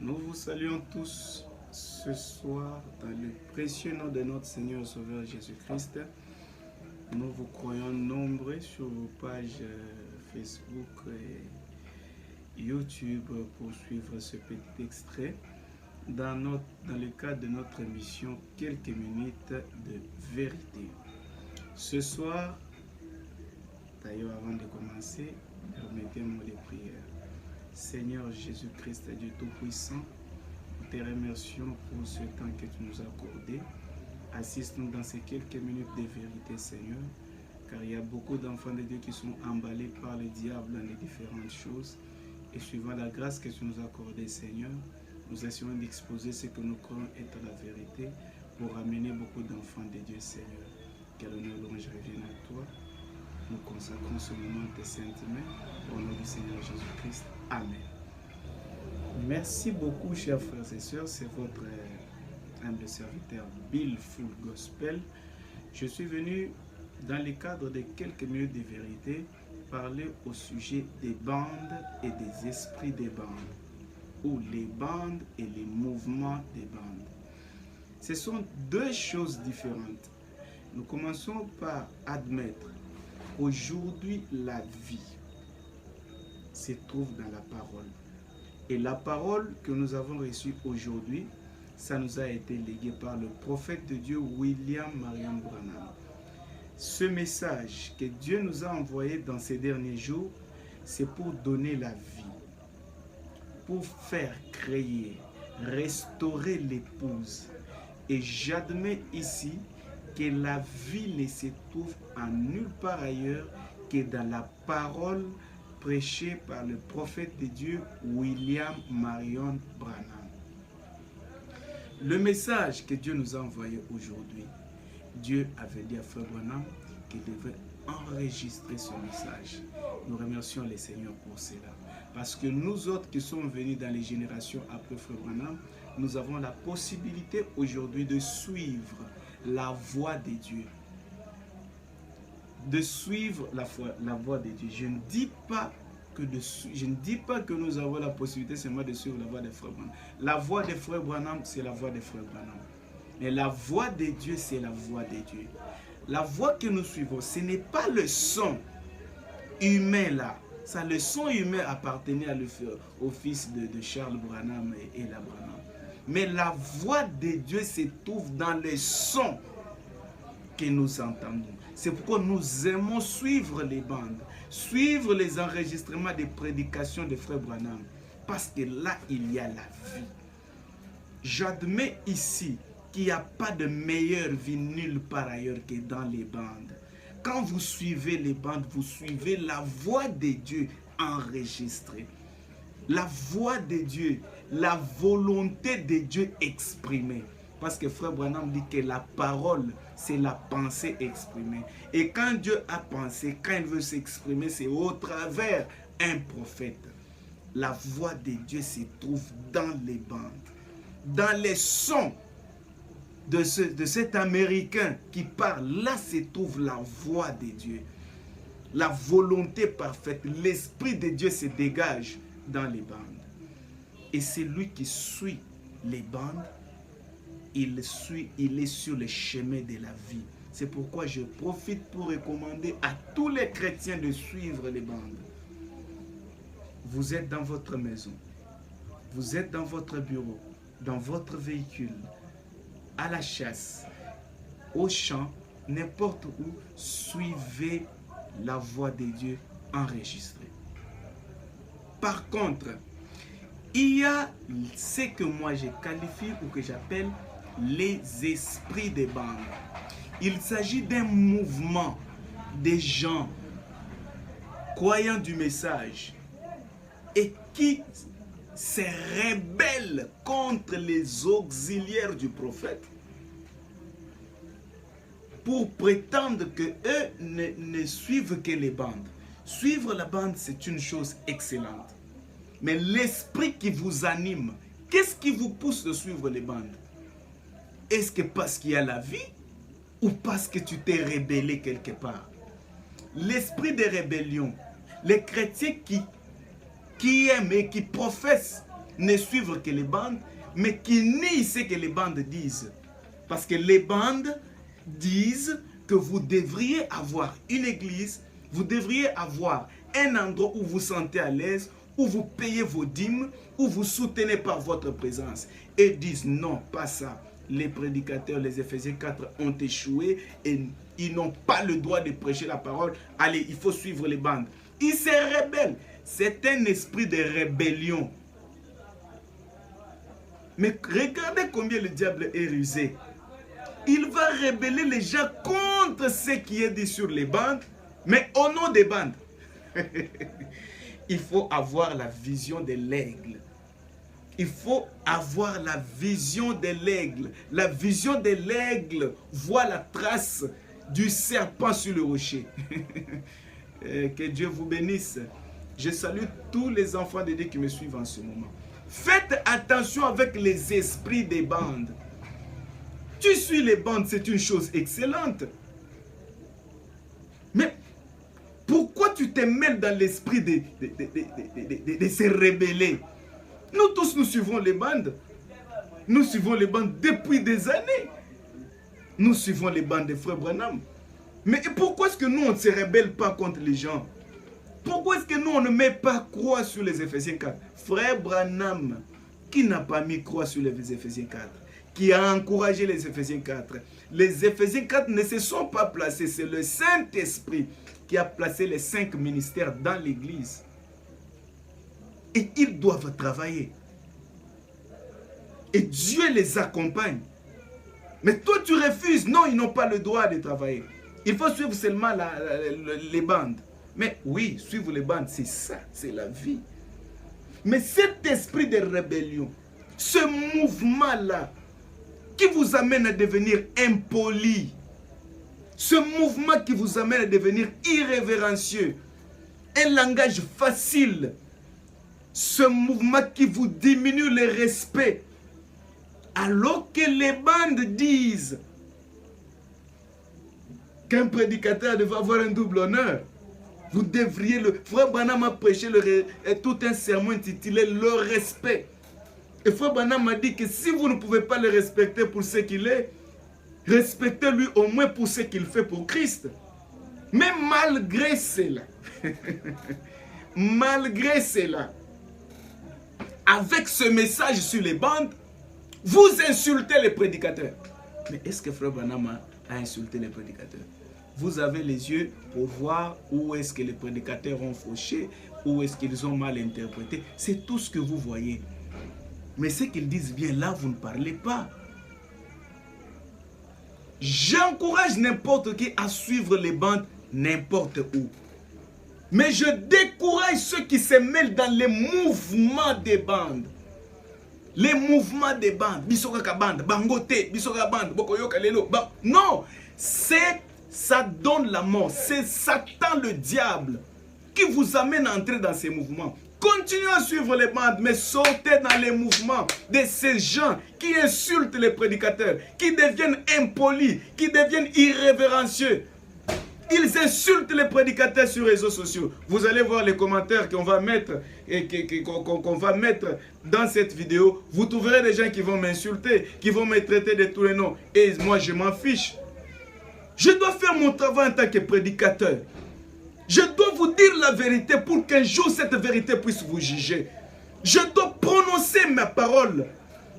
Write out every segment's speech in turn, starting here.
Nous vous saluons tous ce soir dans le précieux nom de notre Seigneur et Sauveur Jésus-Christ. Nous vous croyons nombreux sur vos pages Facebook et YouTube pour suivre ce petit extrait dans le cadre de notre émission Quelques minutes de vérité. Ce soir, d'ailleurs avant de commencer, permettez-moi les prières. Seigneur Jésus-Christ, Dieu Tout-Puissant, nous te remercions pour ce temps que tu nous as accordé. Assiste-nous dans ces quelques minutes de vérité, Seigneur, car il y a beaucoup d'enfants de Dieu qui sont emballés par le diable dans les différentes choses. Et suivant la grâce que tu nous as accordée, Seigneur, nous essayons d'exposer ce que nous croyons être la vérité pour amener beaucoup d'enfants de Dieu, Seigneur. Que l'honneur et louange revienne à toi. Nous consacrons ce moment à tes saintes mains. Au nom du Seigneur Jésus-Christ. Amen. Merci beaucoup, chers frères et sœurs. C'est votre humble serviteur Bill Full Gospel. Je suis venu dans le cadre de quelques minutes de vérité parler au sujet des bandes et des esprits des bandes, ou les bandes et les mouvements des bandes. Ce sont deux choses différentes. Nous commençons par admettre qu'aujourd'hui la vie se trouve dans la parole. Et la parole que nous avons reçue aujourd'hui, ça nous a été légué par le prophète de Dieu William Marion Branham. Ce message que Dieu nous a envoyé dans ces derniers jours, c'est pour donner la vie, pour faire créer, restaurer l'épouse. Et j'admets ici que la vie ne se trouve en nulle part ailleurs que dans la parole prêchée par le prophète de Dieu William Marion Branham. Le message que Dieu nous a envoyé aujourd'hui, Dieu avait dit à Frère Branham qu'il devait enregistrer ce message. Nous remercions le Seigneur pour cela. Parce que nous autres qui sommes venus dans les générations après Frère Branham, nous avons la possibilité aujourd'hui de suivre la voie de Dieu. De suivre la voie de Dieu. Je ne dis pas que nous avons la possibilité seulement de suivre la voie de Frère Branham. La voie de Frère Branham, c'est la voie de Frère Branham. Mais la voie de Dieu, c'est la voie de Dieu. La voie que nous suivons, ce n'est pas le son humain là. Ça, le son humain appartenait au fils de Charles Branham et la Branham. Mais la voix de Dieu se trouve dans les sons que nous entendons. C'est pourquoi nous aimons suivre les bandes, suivre les enregistrements des prédications de Frère Branham. Parce que là, il y a la vie. J'admets ici qu'il n'y a pas de meilleure vie nulle part ailleurs que dans les bandes. Quand vous suivez les bandes, vous suivez la voix de Dieu enregistrée. La voix de Dieu, la volonté de Dieu exprimée. Parce que Frère Branham dit que la parole, c'est la pensée exprimée. Et quand Dieu a pensé, quand il veut s'exprimer, c'est au travers un prophète. La voix de Dieu se trouve dans les bandes, dans les sons de cet Américain qui parle. Là se trouve la voix de Dieu. La volonté parfaite, l'Esprit de Dieu se dégage dans les bandes. Et c'est lui qui suit les bandes. Il est sur le chemin de la vie. C'est pourquoi je profite pour recommander à tous les chrétiens de suivre les bandes. Vous êtes dans votre maison, vous êtes dans votre bureau, dans votre véhicule, à la chasse, au champ, n'importe où, suivez la voix de Dieu enregistrée. Par contre, il y a ce que moi je qualifie ou que j'appelle les esprits des bandes. Il s'agit d'un mouvement des gens croyant du message et qui se rebellent contre les auxiliaires du prophète pour prétendre qu'eux ne suivent que les bandes. Suivre la bande, c'est une chose excellente. Mais l'esprit qui vous anime, qu'est-ce qui vous pousse de suivre les bandes? Est-ce que parce qu'il y a la vie ou parce que tu t'es rebellé quelque part? L'esprit de rébellion, les chrétiens qui aiment et qui professent ne suivre que les bandes, mais qui nient ce que les bandes disent. Parce que les bandes disent que vous devriez avoir une église, vous devriez avoir un endroit où vous vous sentez à l'aise, où vous payez vos dîmes, où vous soutenez par votre présence. Et disent non, pas ça. Les prédicateurs, les Éphésiens 4 ont échoué et ils n'ont pas le droit de prêcher la parole. Allez, il faut suivre les bandes. Ils se rebellent. C'est un esprit de rébellion. Mais regardez combien le diable est rusé. Il va rebeller les gens contre ce qui est dit sur les bandes, mais au nom des bandes. Il faut avoir la vision de l'aigle. Il faut avoir la vision de l'aigle. La vision de l'aigle voit la trace du serpent sur le rocher. Que Dieu vous bénisse. Je salue tous les enfants de Dieu qui me suivent en ce moment. Faites attention avec les esprits des bandes. Tu suis les bandes, c'est une chose excellente. Mais pourquoi tu te mêles dans l'esprit de se rebeller? Nous tous, nous suivons les bandes. Nous suivons les bandes depuis des années. Nous suivons les bandes des frères Branham. Mais pourquoi est-ce que nous, on ne se rebelle pas contre les gens? Pourquoi est-ce que nous, on ne met pas croix sur les Éphésiens 4? Frère Branham, qui n'a pas mis croix sur les Éphésiens 4? Qui a encouragé les Éphésiens 4? Les Éphésiens 4 ne se sont pas placés. C'est le Saint-Esprit qui a placé les 5 ministères dans l'Église. Et ils doivent travailler. Et Dieu les accompagne. Mais toi, tu refuses. Non, ils n'ont pas le droit de travailler. Il faut suivre seulement les bandes. Mais oui, suivre les bandes, c'est ça, c'est la vie. Mais cet esprit de rébellion, ce mouvement-là, qui vous amène à devenir impoli, ce mouvement qui vous amène à devenir irrévérencieux, un langage facile, ce mouvement qui vous diminue le respect, alors que les bandes disent qu'un prédicateur devait avoir un double honneur. Vous devriez le... Frère Branham a prêché tout un sermon intitulé « Le respect ». Et Frère Branham m'a dit que si vous ne pouvez pas le respecter pour ce qu'il est, respectez-lui au moins pour ce qu'il fait pour Christ. Mais malgré cela, malgré cela, avec ce message sur les bandes, vous insultez les prédicateurs. Mais est-ce que Frère Branham a insulté les prédicateurs? Vous avez les yeux pour voir où est-ce que les prédicateurs ont fauché, où est-ce qu'ils ont mal interprété. C'est tout ce que vous voyez. Mais ce qu'ils disent bien, là, vous ne parlez pas. J'encourage n'importe qui à suivre les bandes n'importe où. Mais je décourage ceux qui se mêlent dans les mouvements des bandes. Les mouvements des bandes. Bisoka bande, bangote, bisoka bande, bokoyoka lelo. Non, ça donne la mort. C'est Satan le diable qui vous amène à entrer dans ces mouvements. Continuez à suivre les bandes, mais sortez dans les mouvements de ces gens qui insultent les prédicateurs, qui deviennent impolis, qui deviennent irrévérencieux. Ils insultent les prédicateurs sur les réseaux sociaux. Vous allez voir les commentaires qu'on va mettre dans cette vidéo. Vous trouverez des gens qui vont m'insulter, qui vont me traiter de tous les noms. Et moi, je m'en fiche. Je dois faire mon travail en tant que prédicateur. Je dois vous dire la vérité pour qu'un jour cette vérité puisse vous juger. Je dois prononcer mes paroles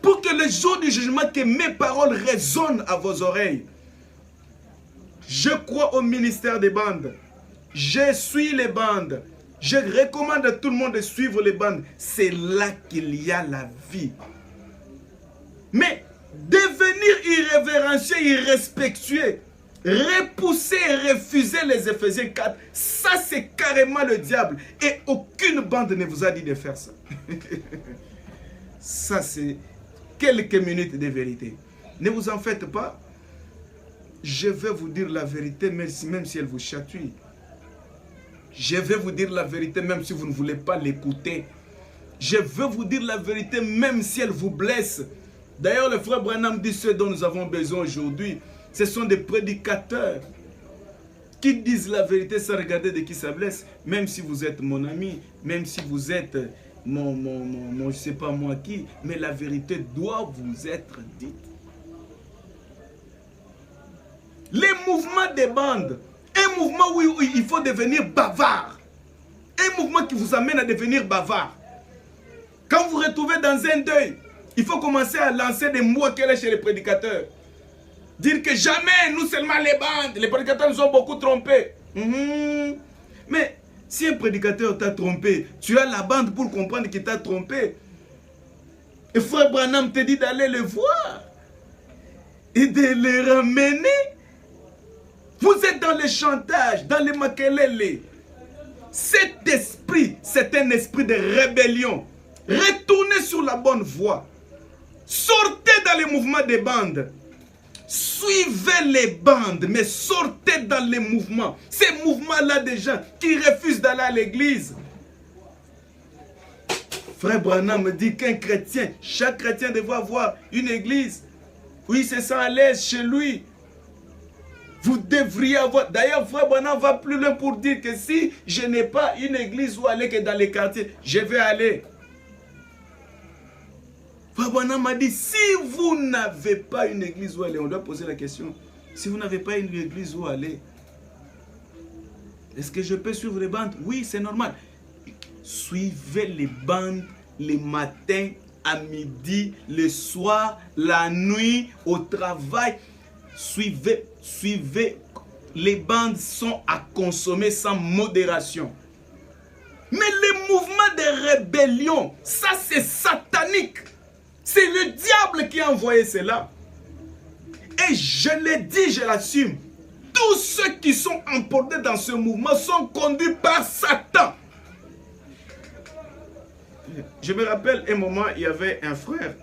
pour que le jour du jugement, que mes paroles résonnent à vos oreilles. Je crois au ministère des bandes. Je suis les bandes. Je recommande à tout le monde de suivre les bandes. C'est là qu'il y a la vie. Mais devenir irrévérencieux, irrespectueux, repousser et refuser les Éphésiens 4, ça c'est carrément le diable. Et aucune bande ne vous a dit de faire ça. Ça c'est quelques minutes de vérité. Ne vous en faites pas. Je vais vous dire la vérité même si elle vous chatouille. Je vais vous dire la vérité même si vous ne voulez pas l'écouter. Je vais vous dire la vérité même si elle vous blesse. D'ailleurs, le frère Branham dit ce dont nous avons besoin aujourd'hui. Ce sont des prédicateurs qui disent la vérité sans regarder de qui ça blesse. Même si vous êtes mon ami, même si vous êtes je ne sais pas moi qui, mais la vérité doit vous être dite. Les mouvements des bandes, un mouvement où il faut devenir bavard, un mouvement qui vous amène à devenir bavard. Quand vous vous retrouvez dans un deuil, il faut commencer à lancer des mots qu'elle est chez les prédicateurs. Dire que jamais, nous seulement les bandes, les prédicateurs nous ont beaucoup trompés. Mais si un prédicateur t'a trompé, tu as la bande pour comprendre qu'il t'a trompé. Et frère Branham te dit d'aller le voir et de les ramener. Vous êtes dans le chantage, dans les makelele. Cet esprit, c'est un esprit de rébellion. Retournez sur la bonne voie. Sortez dans les mouvements des bandes. Suivez les bandes, mais sortez dans les mouvements. Ces mouvements-là des gens qui refusent d'aller à l'église. Frère Branham me dit qu'un chrétien, chaque chrétien devrait avoir une église où il se sent à l'aise chez lui. Vous devriez avoir... D'ailleurs, Frère Branham va plus loin pour dire que si je n'ai pas une église où aller que dans les quartiers, je vais aller. Frère Branham m'a dit, si vous n'avez pas une église où aller, on doit poser la question, si vous n'avez pas une église où aller, est-ce que je peux suivre les bandes? Oui, c'est normal. Suivez les bandes les matins, à midi, le soir, la nuit, au travail. Suivez. Les bandes sont à consommer sans modération. Mais les mouvements de rébellion, ça c'est satanique. C'est le diable qui a envoyé cela. Et je l'ai dit, je l'assume. Tous ceux qui sont emportés dans ce mouvement sont conduits par Satan. Je me rappelle un moment, il y avait un frère.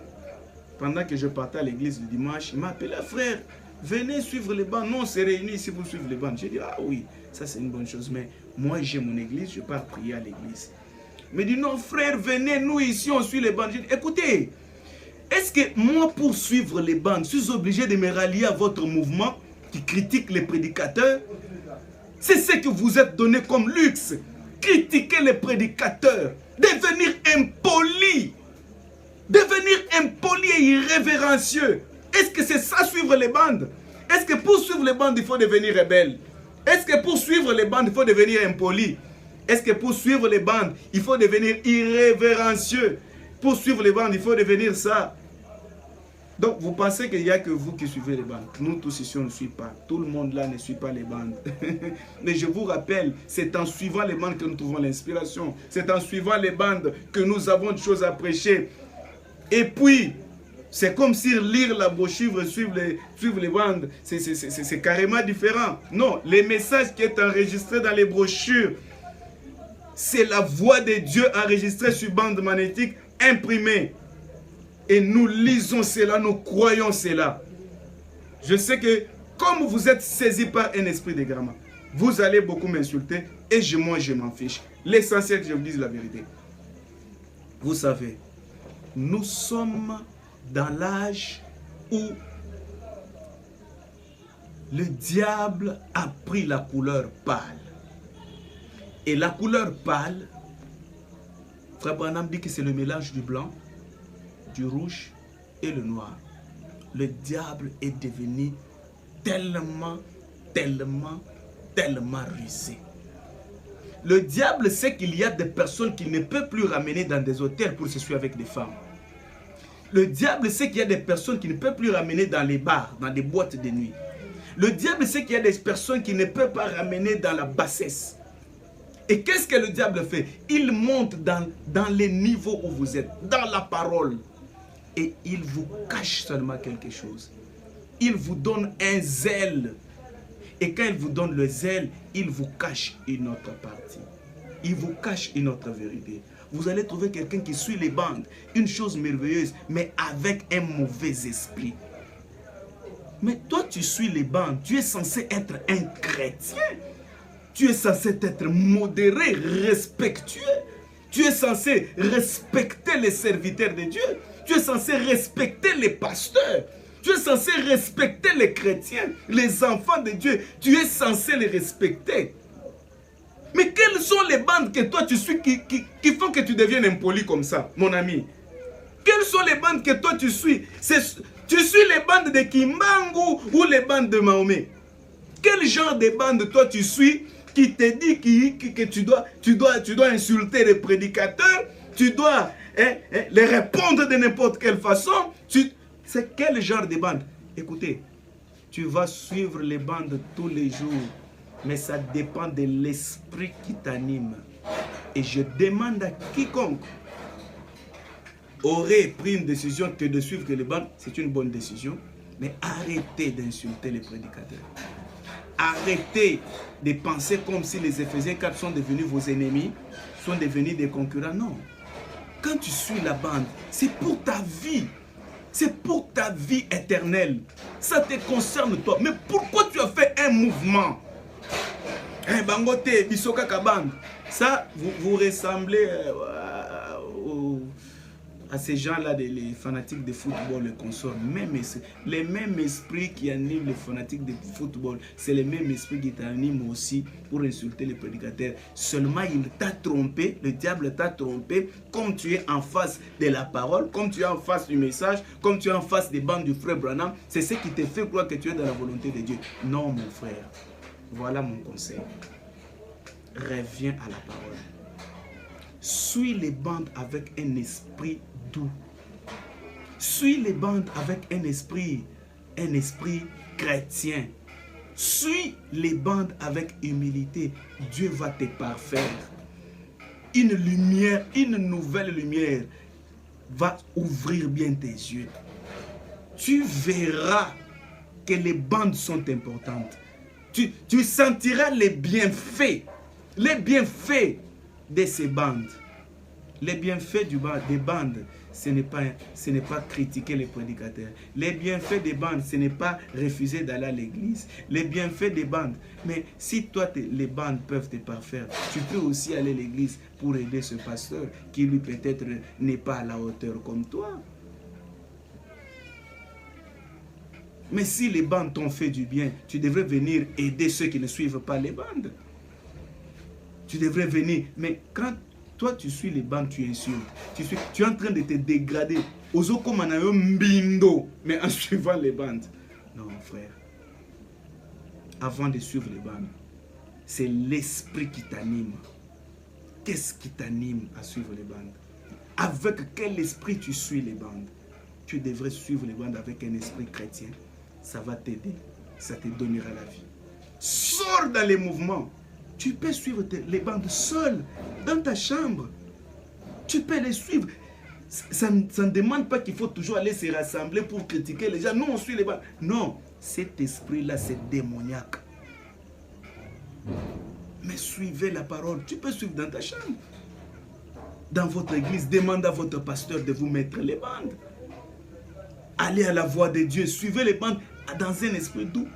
Pendant que je partais à l'église le dimanche, il m'a appelé, frère, venez suivre les bandes. Non, on s'est réunis ici pour suivre les bandes. J'ai dit, ah oui, ça c'est une bonne chose. Mais moi j'ai mon église, je pars prier à l'église. Il me dit, non frère, venez, nous ici on suit les bandes. J'ai dit, écoutez, est-ce que moi pour suivre les bandes, je suis obligé de me rallier à votre mouvement qui critique les prédicateurs? C'est ce que vous êtes donné comme luxe. Critiquer les prédicateurs, devenir impoli. Devenir impoli et irrévérencieux. Est-ce que c'est ça suivre les bandes? Est-ce que pour suivre les bandes, il faut devenir rebelle? Est-ce que pour suivre les bandes, il faut devenir impoli? Est-ce que pour suivre les bandes, il faut devenir irrévérencieux? Pour suivre les bandes, il faut devenir ça. Donc, vous pensez qu'il n'y a que vous qui suivez les bandes. Nous tous ici, on ne suit pas. Tout le monde là ne suit pas les bandes. Mais je vous rappelle, c'est en suivant les bandes que nous trouvons l'inspiration. C'est en suivant les bandes que nous avons des choses à prêcher. Et puis, c'est comme si lire la brochure, suivre les bandes, c'est carrément différent. Non, les messages qui sont enregistrés dans les brochures, c'est la voix de Dieu enregistrée sur bande magnétique, imprimée. Et nous lisons cela, nous croyons cela. Je sais que comme vous êtes saisi par un esprit de grammaire, vous allez beaucoup m'insulter et moi je m'en fiche. L'essentiel que je vous dise la vérité. Vous savez, nous sommes dans l'âge où le diable a pris la couleur pâle. Et la couleur pâle, Frère Branham dit que c'est le mélange du blanc, du rouge et le noir. Le diable est devenu tellement rusé. Le diable sait qu'il y a des personnes qu'il ne peut plus ramener dans des hôtels pour se suivre avec des femmes. Le diable sait qu'il y a des personnes qu'il ne peut plus ramener dans les bars, dans des boîtes de nuit. Le diable sait qu'il y a des personnes qu'il ne peut pas ramener dans la bassesse. Et qu'est-ce que le diable fait? Il monte dans les niveaux où vous êtes, dans la parole. Et il vous cache seulement quelque chose. Il vous donne un zèle. Et quand il vous donne le zèle, il vous cache une autre partie. Il vous cache une autre vérité. Vous allez trouver quelqu'un qui suit les bandes, une chose merveilleuse, mais avec un mauvais esprit. Mais toi, tu suis les bandes, tu es censé être un chrétien. Tu es censé être modéré, respectueux. Tu es censé respecter les serviteurs de Dieu. Tu es censé respecter les pasteurs. Tu es censé respecter les chrétiens, les enfants de Dieu. Tu es censé les respecter. Mais quelles sont les bandes que toi tu suis qui font que tu deviennes impoli comme ça, mon ami? Quelles sont les bandes que toi tu suis? Tu suis les bandes de Kimbangu ou les bandes de Mahomet? Quel genre de bandes toi tu suis qui te dit que tu dois insulter les prédicateurs, tu dois les répondre de n'importe quelle façon? C'est quel genre de bande? Écoutez, tu vas suivre les bandes tous les jours, mais ça dépend de l'esprit qui t'anime. Et je demande à quiconque aurait pris une décision que de suivre les bandes, c'est une bonne décision, mais arrêtez d'insulter les prédicateurs. Arrêtez de penser comme si les Éphésiens 4 sont devenus vos ennemis, sont devenus des concurrents. Non. Quand tu suis la bande, c'est pour ta vie. C'est pour ta vie éternelle. Ça te concerne toi. Mais pourquoi tu as fait un mouvement? Bangote, Bisoka Kaband. Ça, vous ressemblez à ces gens-là, les fanatiques de football, les consorts. Les mêmes esprits qui animent les fanatiques de football, c'est les mêmes esprits qui t'animent aussi pour insulter les prédicateurs. Seulement, il t'a trompé, le diable t'a trompé, comme tu es en face de la parole, comme tu es en face du message, comme tu es en face des bandes du frère Branham, c'est ce qui te fait croire que tu es dans la volonté de Dieu. Non, mon frère. Voilà mon conseil. Reviens à la parole. Suis les bandes avec un esprit doux. Suis les bandes avec un esprit chrétien. Suis les bandes avec humilité. Dieu va te parfaire. Une lumière, une nouvelle lumière va ouvrir bien tes yeux. Tu verras que les bandes sont importantes. Tu sentiras les bienfaits de ces bandes. Les bienfaits des bandes, ce n'est pas critiquer les prédicateurs. Les bienfaits des bandes, ce n'est pas refuser d'aller à l'église. Les bienfaits des bandes, mais si toi, les bandes peuvent te parfaire, tu peux aussi aller à l'église pour aider ce pasteur qui lui peut-être n'est pas à la hauteur comme toi. Mais si les bandes t'ont fait du bien, tu devrais venir aider ceux qui ne suivent pas les bandes. Tu devrais venir. Mais quand toi tu suis les bandes, tu insultes. Tu es en train de te dégrader. Mais en suivant les bandes. Non, frère. Avant de suivre les bandes, c'est l'esprit qui t'anime. Qu'est-ce qui t'anime à suivre les bandes? Avec quel esprit tu suis les bandes? Tu devrais suivre les bandes avec un esprit chrétien. Ça va t'aider. Ça te donnera la vie. Sors dans les mouvements. Tu peux suivre les bandes seul, dans ta chambre. Tu peux les suivre. Ça ne demande pas qu'il faut toujours aller se rassembler pour critiquer les gens. Nous, on suit les bandes. Non, cet esprit-là, c'est démoniaque. Mais suivez la parole. Tu peux suivre dans ta chambre. Dans votre église, demandez à votre pasteur de vous mettre les bandes. Allez à la voix de Dieu. Suivez les bandes dans un esprit doux.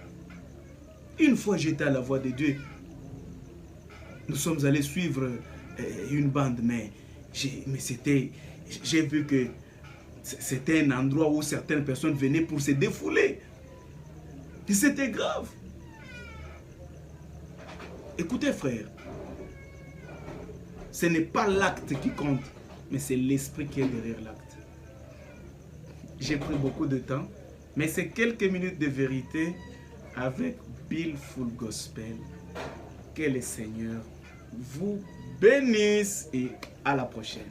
Une fois j'étais à la voix de Dieu, nous sommes allés suivre une bande, mais j'ai vu que c'était un endroit où certaines personnes venaient pour se défouler. Et c'était grave. Écoutez, frère, ce n'est pas l'acte qui compte, mais c'est l'esprit qui est derrière l'acte. J'ai pris beaucoup de temps, mais c'est quelques minutes de vérité avec Bill Full Gospel. Que le Seigneur vous bénisse et à la prochaine.